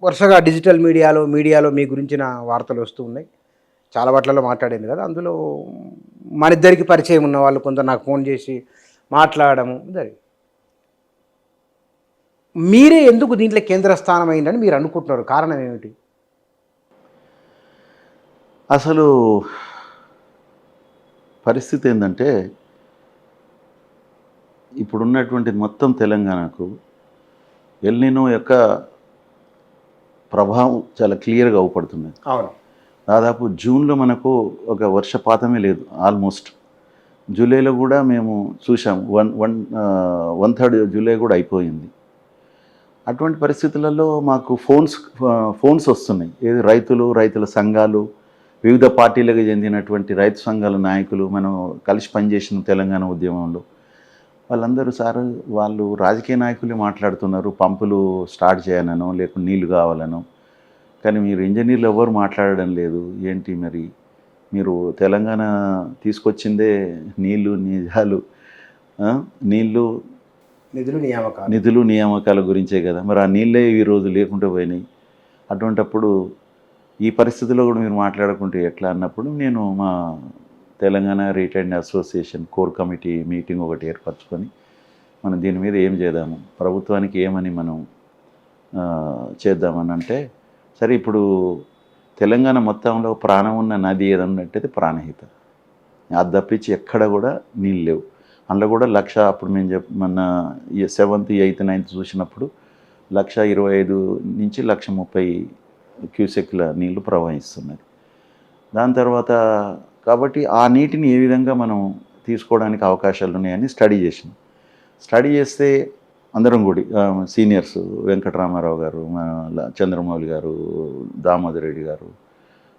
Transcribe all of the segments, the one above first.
వరుసగా డిజిటల్ మీడియాలో మీ గురించిన వార్తలు వస్తూ ఉన్నాయి. చాలా వాటిలలో మాట్లాడింది కదా! అందులో మనిద్దరికి పరిచయం ఉన్న వాళ్ళు కొందరు నాకు ఫోన్ చేసి మాట్లాడడము జరిగింది. మీరే ఎందుకు దీంట్లో కేంద్ర స్థానం అయిందని మీరు అనుకుంటున్నారు? కారణం ఏమిటి? అసలు పరిస్థితి ఏందంటే, ఇప్పుడున్నటువంటి మొత్తం తెలంగాణకు ఎల్‌నినో యొక్క ప్రభావం చాలా క్లియర్‌గా అవుపడుతున్నది. అవును. దాదాపు జూన్‌లో మనకు ఒక వర్షపాతమే లేదు ఆల్మోస్ట్. జూలైలో కూడా మేము చూసాం. 1/3 జూలై కూడా అయిపోయింది. అటువంటి పరిస్థితులలో మాకు ఫోన్స్ వస్తున్నాయి. ఏది రైతుల సంఘాలు, వివిధ పార్టీలకు చెందినటువంటి రైతు సంఘాల నాయకులు, మనం కలిసి పనిచేసిన తెలంగాణ ఉద్యమంలో వాళ్ళందరూ సార్ వాళ్ళు రాజకీయ నాయకులే మాట్లాడుతున్నారు. పంపులు స్టార్ట్ చేయాలనో లేకుంటే నీళ్లు కావాలనో, కానీ మీరు ఇంజనీర్లు ఎవరు మాట్లాడడం లేదు. ఏంటి మరి మీరు తెలంగాణ తీసుకొచ్చిందే నీళ్లు, నిజాలు, నీళ్లు, నిధులు నియామకాల గురించే కదా. మరి ఆ నీళ్ళే ఈరోజు లేకుండా పోయినాయి. అటువంటప్పుడు ఈ పరిస్థితిలో కూడా మీరు మాట్లాడుకుంటే ఎట్లా అన్నప్పుడు నేను మా Telangana retired association core committee meeting ఒకటి ఏర్పరచుకొని మనం దీని మీద ఏం చేద్దాము, ప్రభుత్వానికి ఏమని మనం చేద్దామని అంటే, సరే ఇప్పుడు తెలంగాణ మొత్తంలో ప్రాణం ఉన్న నది ఏదన్నట్టయితే ప్రాణహిత. అది తప్పించి ఎక్కడ కూడా నీళ్ళు లేవు. అందులో కూడా అప్పుడు మేము మన 7th, 8th, 9th చూసినప్పుడు 1,25,000 నుంచి 1,30,000 క్యూసెక్ల నీళ్లు ప్రవహిస్తున్నది. దాని తర్వాత కాబట్టి ఆ నీటిని ఏ విధంగా మనం తీసుకోవడానికి అవకాశాలు ఉన్నాయని స్టడీ చేస్తే అందరం కూడా సీనియర్స్ వెంకటరామారావు గారు, చంద్రమౌళి గారు, దామోదర్ రెడ్డి గారు,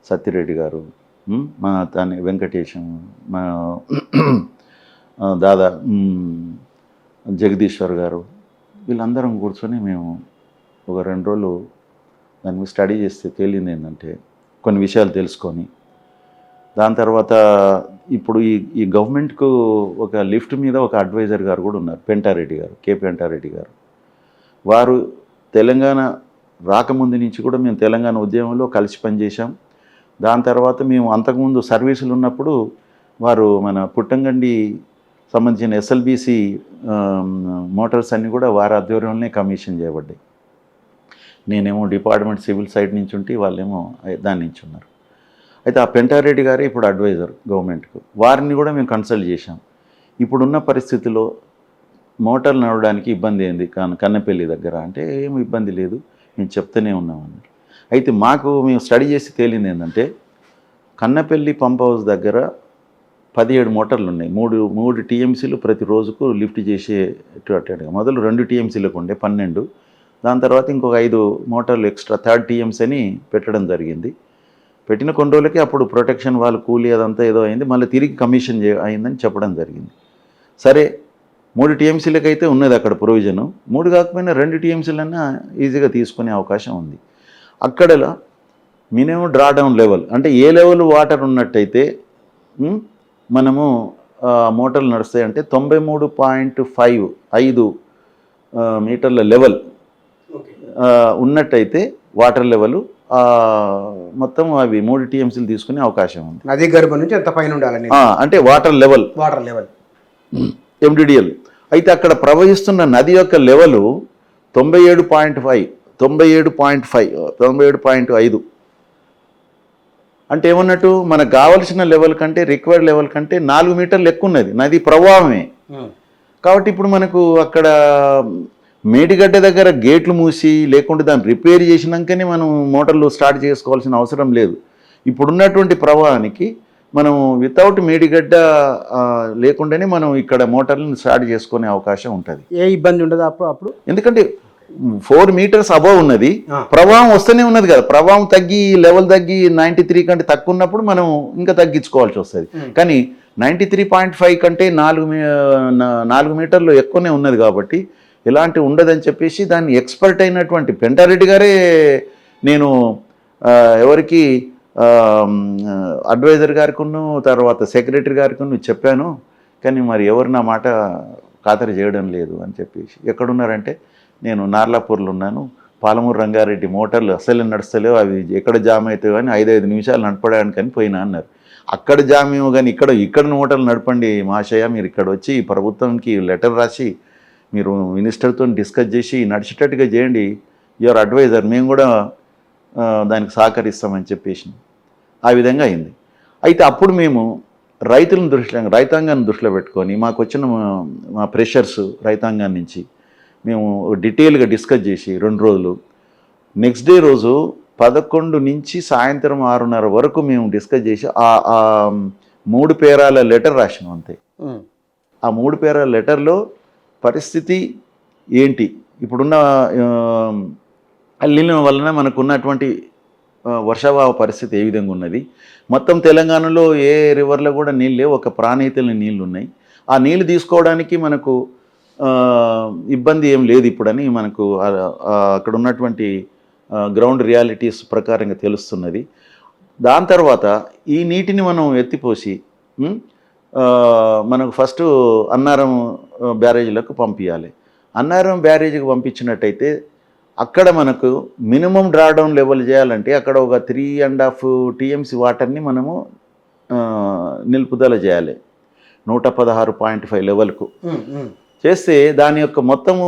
సత్యరెడ్డి గారు, మా వెంకటేశం, మా దాదా జగదీశ్వర్ గారు, వీళ్ళందరం కూర్చొని మేము ఒక 2 రోజులు దాని మీద స్టడీ చేస్తే తేలింది ఏంటంటే, కొన్ని విషయాలు తెలుసుకొని దాని తర్వాత ఇప్పుడు ఈ గవర్నమెంట్కు ఒక లిఫ్ట్ మీద ఒక అడ్వైజర్ గారు కూడా ఉన్నారు, పెంటారెడ్డి గారు, కే పెంటారెడ్డి గారు. వారు తెలంగాణ రాకముందు నుంచి కూడా మేము తెలంగాణ ఉద్యమంలో కలిసి పనిచేసాం. దాని తర్వాత మేము అంతకుముందు సర్వీసులు ఉన్నప్పుడు వారు మన పుట్టంగండి సంబంధించిన ఎస్ఎల్బిసి మోటార్స్ అన్నీ కూడా వారి ఆధ్వర్యంలోనే కమిషన్ చేయబడ్డాయి. నేనేమో డిపార్ట్మెంట్ సివిల్ సైడ్ నుంచి ఉంటే వాళ్ళేమో దాని నుంచి ఉన్నారు. అయితే ఆ పెంటారెడ్డి గారే ఇప్పుడు అడ్వైజర్ గవర్నమెంట్కు. వారిని కూడా మేము కన్సల్ట్ చేశాం. ఇప్పుడున్న పరిస్థితిలో మోటార్లు నడవడానికి ఇబ్బంది ఏంది కన్నపల్లి దగ్గర అంటే, ఏమి ఇబ్బంది లేదు, మేము చెప్తూనే ఉన్నాం అన్నారు. అయితే మేము స్టడీ చేసి తేలింది ఏంటంటే, కన్నపల్లి పంప్ హౌస్ దగ్గర 17 మోటార్లు ఉన్నాయి. 3 టీఎంసీలు ప్రతి రోజుకు లిఫ్ట్ చేసేటట్టుగా. మొదలు 2 టీఎంసీలకు ఉండే 12, దాని తర్వాత ఇంకొక 5 మోటార్లు ఎక్స్ట్రా 3rd టీఎంసీ అని పెట్టడం జరిగింది. పెట్టిన కొన్ని రోజులకి అప్పుడు ప్రొటెక్షన్ వాళ్ళు కూలీ అదంతా ఏదో అయింది, మళ్ళీ తిరిగి కమిషన్ అయిందని చెప్పడం జరిగింది. సరే 3 టీఎంసీలకు అయితే ఉన్నది అక్కడ ప్రొవిజను, 3 కాకపోయినా 2 టీఎంసీలన్నా ఈజీగా తీసుకునే అవకాశం ఉంది. అక్కడ మినిమం డ్రాడౌన్ లెవెల్ అంటే ఏ లెవెల్ వాటర్ ఉన్నట్టయితే మనము మోటార్లు నడుస్తాయంటే 93.5 మీటర్ల లెవెల్ ఉన్నట్టయితే వాటర్ లెవెల్ మొత్తం అవి 3 టీఎంసీలు తీసుకునే అవకాశం ఉంది. నది గర్భం నుంచి ఎంత పైన ఉండాలని అంటే వాటర్ లెవెల్ ఎండిడిఎల్. అయితే అక్కడ ప్రవహిస్తున్న నది యొక్క లెవెల్ 97.5 అంటే ఏమన్నట్టు, మనకు కావలసిన లెవెల్ కంటే రిక్వైర్డ్ లెవెల్ కంటే 4 మీటర్లు ఎక్కువ ఉన్నది నది ప్రవాహమే. కాబట్టి ఇప్పుడు మనకు అక్కడ మేడిగడ్డ దగ్గర గేట్లు మూసి లేకుంటే దాన్ని రిపేర్ చేసినాకనే మనం మోటార్లు స్టార్ట్ చేసుకోవాల్సిన అవసరం లేదు. ఇప్పుడున్నటువంటి ప్రవాహానికి మనం వితౌట్ మేడిగడ్డ లేకుండానే మనం ఇక్కడ మోటార్లను స్టార్ట్ చేసుకునే అవకాశం ఉంటుంది. ఏ ఇబ్బంది ఉండదు అప్పుడు, ఎందుకంటే 4 మీటర్స్ అబవ్ ఉన్నది, ప్రవాహం వస్తూనే ఉన్నది కదా. ప్రవాహం తగ్గి లెవెల్ తగ్గి 93 కంటే తక్కువ ఉన్నప్పుడు మనం ఇంకా తగ్గించుకోవాల్సి వస్తుంది. కానీ 93.5 కంటే 4 మీటర్లు ఎక్కువనే ఉన్నది కాబట్టి ఎలాంటి ఉండదని చెప్పేసి దాన్ని ఎక్స్పర్ట్ అయినటువంటి పెంటారెడ్డి గారే నేను ఎవరికి అడ్వైజర్ గారికిను తర్వాత సెక్రటరీ గారికి చెప్పాను, కానీ మరి ఎవరు నా మాట ఖాతరు చేయడం లేదు అని చెప్పేసి. ఎక్కడున్నారంటే, నేను నార్లాపూర్లో ఉన్నాను, పాలమూరు రంగారెడ్డి మోటార్లు అసలు నడుస్తలేవు, అవి ఎక్కడ జామ్ అవుతాయో అని 5 నిమిషాలు నడపడానికని పోయినా అన్నారు. అక్కడ జామ్ ఏమో కానీ ఇక్కడ మోటార్లు నడపండి మహాశయ, మీరు ఇక్కడ వచ్చి ప్రభుత్వంకి లెటర్ రాసి మీరు మినిస్టర్తో డిస్కస్ చేసి నడిచేటట్టుగా చేయండి, యువర్ అడ్వైజర్, మేము కూడా దానికి సహకరిస్తామని చెప్పేసి ఆ విధంగా అయింది. అయితే అప్పుడు మేము రైతాంగాన్ని దృష్టిలో పెట్టుకొని మాకు వచ్చిన మా ప్రెషర్స్ రైతాంగాన్ని నుంచి మేము డీటెయిల్గా డిస్కస్ చేసి 2 రోజులు, నెక్స్ట్ డే రోజు 11 నుంచి సాయంత్రం 6:30 వరకు మేము డిస్కస్ చేసి ఆ 3 పేరాల లెటర్ రాసినాం అంతే. ఆ 3 పేరాల లెటర్లో పరిస్థితి ఏంటి, ఇప్పుడున్న అల్లిన వలన మనకు ఉన్నటువంటి వర్షాభావ పరిస్థితి ఏ విధంగా ఉన్నది, మొత్తం తెలంగాణలో ఏ రివర్లో కూడా నీళ్ళు లేవు, ఒక ప్రాణహితల నీళ్ళు ఉన్నాయి. ఆ నీళ్ళు తీసుకోవడానికి మనకు ఇబ్బంది ఏం లేదు ఇప్పుడని మనకు అక్కడ ఉన్నటువంటి గ్రౌండ్ రియాలిటీస్ ప్రకారంగా తెలుస్తున్నది. దాని తర్వాత ఈ నీటిని మనం ఎత్తిపోసి మనకు ఫస్ట్ అన్నారం బ్యారేజీలకు పంపించాలి. అన్నారం బ్యారేజీకి పంపించినట్టయితే అక్కడ మనకు మినిమం డ్రాడౌన్ లెవెల్ చేయాలంటే అక్కడ ఒక 3.5 TMC వాటర్ని మనము నిలుపుదల చేయాలి 116.5 లెవెల్కు చేస్తే దాని యొక్క మొత్తము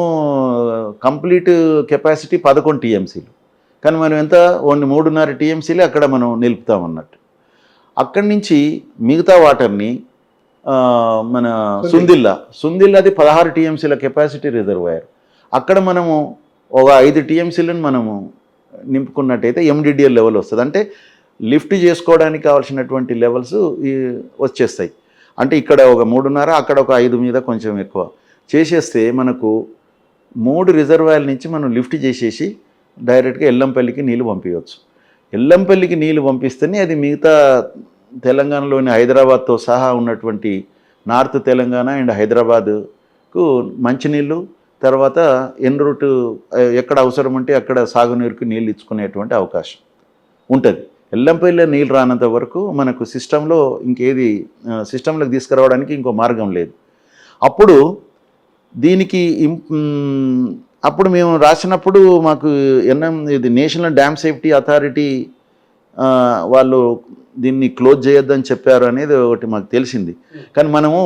కంప్లీట్ కెపాసిటీ 11 TMCలు. కానీ మనం ఎంత ఓన్లీ 3.5 TMCలే అక్కడ మనం నిలుపుతామన్నట్టు. అక్కడి నుంచి మిగతా వాటర్ని మన సుందిల్లాది 16 TMCల కెపాసిటీ రిజర్వాయర్, అక్కడ మనము ఒక 5 TMCలను మనము నింపుకున్నట్టయితే MDDL లెవెల్ వస్తుంది. అంటే లిఫ్ట్ చేసుకోవడానికి కావాల్సినటువంటి లెవెల్స్ వచ్చేస్తాయి. అంటే ఇక్కడ ఒక 3.5, అక్కడ ఒక 5 మీద కొంచెం ఎక్కువ చేసేస్తే మనకు 3 రిజర్వాయర్ల నుంచి మనం లిఫ్ట్ చేసేసి డైరెక్ట్గా ఎల్లంపల్లికి నీళ్ళు పంపించవచ్చు. ఎల్లంపల్లికి నీళ్ళు పంపిస్తేనే అది మిగతా తెలంగాణలోని హైదరాబాద్తో సహా ఉన్నటువంటి నార్త్ తెలంగాణ అండ్ హైదరాబాద్కు మంచినీళ్ళు, తర్వాత ఎన్ రూట్ ఎక్కడ అవసరం ఉంటే అక్కడ సాగునీరుకు నీళ్ళు ఇచ్చుకునేటువంటి అవకాశం ఉంటుంది. ఎల్లంపల్లిలో నీళ్ళు రానంత వరకు మనకు సిస్టంలో ఇంకేది సిస్టంలోకి తీసుకురావడానికి ఇంకో మార్గం లేదు. అప్పుడు దీనికి అప్పుడు మేము రాసినప్పుడు మాకు ఇది నేషనల్ డ్యామ్ సేఫ్టీ అథారిటీ వాళ్ళు దీన్ని క్లోజ్ చేయొద్దని చెప్పారు అనేది ఒకటి మాకు తెలిసింది. కానీ మనము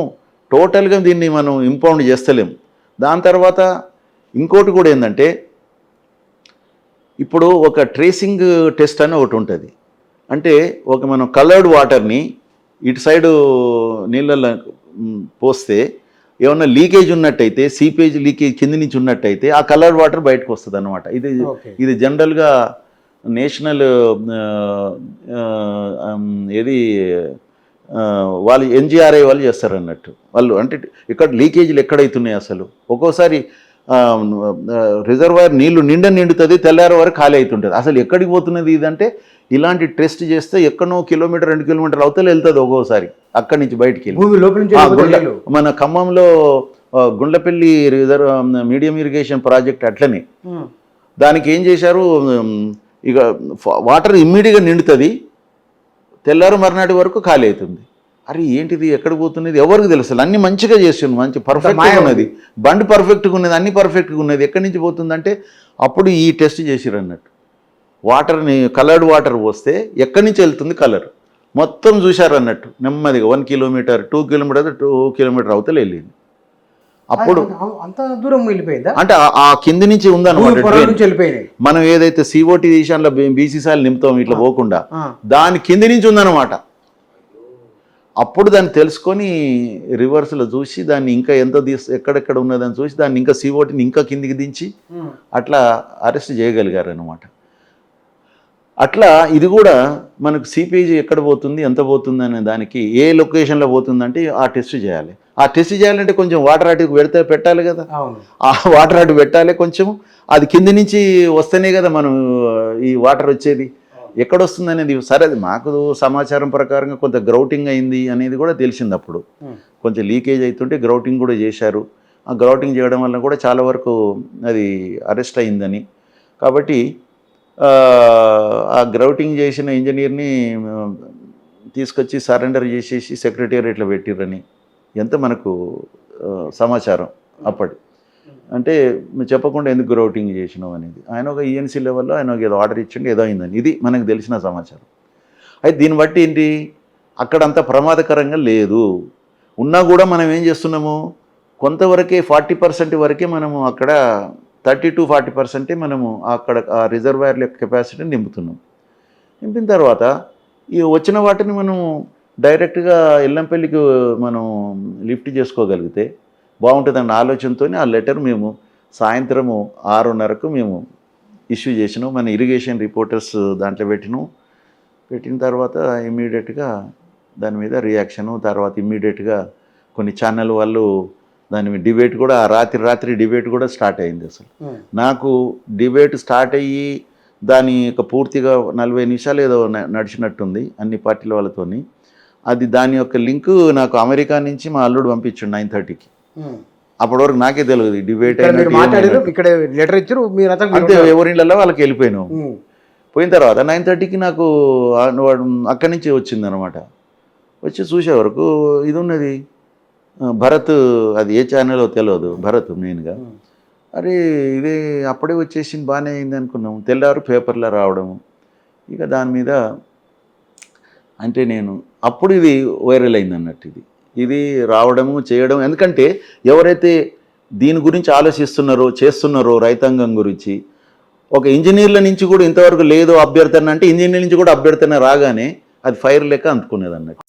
టోటల్గా దీన్ని మనం ఇంపౌండ్ చేస్తలేము. దాని తర్వాత ఇంకోటి కూడా ఏంటంటే ఇప్పుడు ఒక ట్రేసింగ్ టెస్ట్ అని ఒకటి ఉంటుంది. అంటే ఒక మనం కలర్డ్ వాటర్ని ఇటు సైడు నీళ్ళల్లో పోస్తే ఏమన్నా లీకేజ్ ఉన్నట్టయితే, సీపేజ్ లీకేజ్ కింద నుంచి ఉన్నట్టయితే ఆ కలర్డ్ వాటర్ బయటకు వస్తుంది అన్నమాట. ఇది జనరల్గా నేషనల్ ఏది వాళ్ళు NGRI వాళ్ళు చేస్తారు అన్నట్టు. వాళ్ళు అంటే ఇక్కడ లీకేజీలు ఎక్కడైతున్నాయి అసలు ఒక్కోసారి రిజర్వాయర్ నీళ్లు నిండుతుంది, తెల్లారి వరకు ఖాళీ అవుతుంటుంది. అసలు ఎక్కడికి పోతున్నది ఇదంటే ఇలాంటి టెస్ట్ చేస్తే ఎక్కడో 1 కిలోమీటర్ 2 కిలోమీటర్లు అవతల వెళ్తుంది ఒక్కోసారి అక్కడి నుంచి బయటికి వెళ్ళి. మన ఖమ్మంలో గుండ్లపల్లి మీడియం ఇరిగేషన్ ప్రాజెక్ట్ అట్లనే దానికి ఏం చేశారు, ఇక వాటర్ ఇమ్మీడియట్గా నిండుతుంది, తెల్లారు మర్నాటి వరకు ఖాళీ అవుతుంది. అరే ఏంటిది ఎక్కడికి పోతున్నది ఎవరికి తెలుసు, అన్ని మంచిగా చేస్తుంది, మంచి పర్ఫెక్ట్గా ఉన్నది, బండి పర్ఫెక్ట్గా ఉన్నది, అన్ని పర్ఫెక్ట్గా ఉన్నది, ఎక్కడి నుంచి పోతుందంటే అప్పుడు ఈ టెస్ట్ చేసిరు అన్నట్టు. వాటర్ని కలర్డ్ వాటర్ పోస్తే ఎక్కడి నుంచి వెళ్తుంది కలర్ మొత్తం చూశారు అన్నట్టు. నెమ్మదిగా 1 కిలోమీటర్ 2 కిలోమీటర్ 2 కిలోమీటర్ అవతల వెళ్ళింది. అప్పుడు అంత దూరం వెళ్ళిపోయిందా అంటే ఆ కింది నుంచి ఉందన్నమాట. మనం ఏదైతే COT తీసాన్లో BCసాలు నింపుతాం ఇట్లా పోకుండా దాని కింది నుంచి ఉందన్నమాట. అప్పుడు దాన్ని తెలుసుకొని రివర్స్లో చూసి దాన్ని ఇంకా ఎంత ఎక్కడెక్కడ ఉన్నదని చూసి దాన్ని ఇంకా COTని ఇంకా కిందికి దించి అట్లా అరెస్ట్ చేయగలిగారు అన్నమాట. అట్లా ఇది కూడా మనకు సీపేజీ ఎక్కడ పోతుంది ఎంత పోతుంది అనే దానికి ఏ లొకేషన్లో పోతుందంటే ఆ టెస్ట్ చేయాలి. ఆ టెస్ట్ చేయాలంటే కొంచెం వాటర్ అటుకు పెట్టాలి కదా, ఆ వాటర్ అటు పెట్టాలి కొంచెం, అది కింది నుంచి వస్తేనే కదా మనం ఈ వాటర్ వచ్చేది. ఎక్కడొస్తుంది అనేది సరే అది మాకు సమాచారం ప్రకారంగా కొంత గ్రౌటింగ్ అయింది అనేది కూడా తెలిసింది. అప్పుడు కొంచెం లీకేజ్ అవుతుంటే గ్రౌటింగ్ కూడా చేశారు. ఆ గ్రౌటింగ్ చేయడం వల్ల కూడా చాలా వరకు అది అరెస్ట్ అయిందని, కాబట్టి ఆ గ్రౌటింగ్ చేసిన ఇంజనీర్ని తీసుకొచ్చి సరెండర్ చేసేసి సెక్రటేరియట్లో పెట్టిర్రని ఎంత మనకు సమాచారం అప్పటి. అంటే మీరు చెప్పకుండా ఎందుకు గ్రౌటింగ్ చేసినావు అనేది. ఆయన ఒక ఈఎన్సీ లెవెల్లో ఆయన ఏదో ఆర్డర్ ఇచ్చిండు, ఏదో అయిందని. ఇది మనకు తెలిసిన సమాచారం. అయితే దీన్ని బట్టి ఏంటి, అక్కడ అంత ప్రమాదకరంగా లేదు. ఉన్నా కూడా మనం ఏం చేస్తున్నాము, కొంతవరకే 40% వరకే మనము అక్కడ 30 to 40% మనము అక్కడ ఆ రిజర్వాయర్ల యొక్క కెపాసిటీని నింపుతున్నాం. నింపిన తర్వాత ఈ వచ్చిన వాటిని మనం డైరెక్ట్గా ఎల్లంపల్లికి మనం లిఫ్ట్ చేసుకోగలిగితే బాగుంటుందన్న ఆలోచనతో ఆ లెటర్ మేము సాయంత్రము 6:30కు మేము ఇష్యూ చేసినాం. మన ఇరిగేషన్ రిపోర్టర్స్ దాంట్లో పెట్టిన తర్వాత ఇమ్మీడియట్గా దాని మీద రియాక్షను, తర్వాత ఇమ్మీడియట్గా కొన్ని ఛానల్ వాళ్ళు దాని మీద డిబేట్ కూడా రాత్రి డిబేట్ కూడా స్టార్ట్ అయింది. అసలు నాకు డిబేట్ స్టార్ట్ అయ్యి దాని యొక్క పూర్తిగా 40 నిమిషాలు ఏదో నడిచినట్టుంది అన్ని పార్టీల వాళ్ళతోని. అది దాని యొక్క లింకు నాకు అమెరికా నుంచి మా అల్లుడు పంపించాడు 9:30కి. అప్పటి వరకు నాకే తెలియదు డిబేట్ ఇక్కడ లెటర్ ఇచ్చారు అంతే, ఎవరిళ్ళలో వాళ్ళకి వెళ్ళిపోయినాం. పోయిన తర్వాత 9:30కి నాకు అక్కడి నుంచి వచ్చిందనమాట. వచ్చి చూసే వరకు ఇది ఉన్నది భరత్, అది ఏ ఛానల్లో తెలియదు, భరత్ మెయిన్గా. అరే ఇదే అప్పుడే వచ్చేసింది, బాగానే అయింది అనుకున్నాము. తెల్లారు పేపర్లో రావడము, ఇక దాని మీద అంటే నేను అప్పుడు ఇది వైరల్ అయింది అన్నట్టు. ఇది రావడము చేయడం, ఎందుకంటే ఎవరైతే దీని గురించి ఆలోచిస్తున్నారో చేస్తున్నారో రైతాంగం గురించి, ఒక ఇంజనీర్ల నుంచి కూడా ఇంతవరకు లేదు అభ్యర్థన అంటే ఇంజనీర్ నుంచి కూడా అభ్యర్థన రాగానే అది ఫైర్ లెక్క అందుకునేది అన్నట్టు.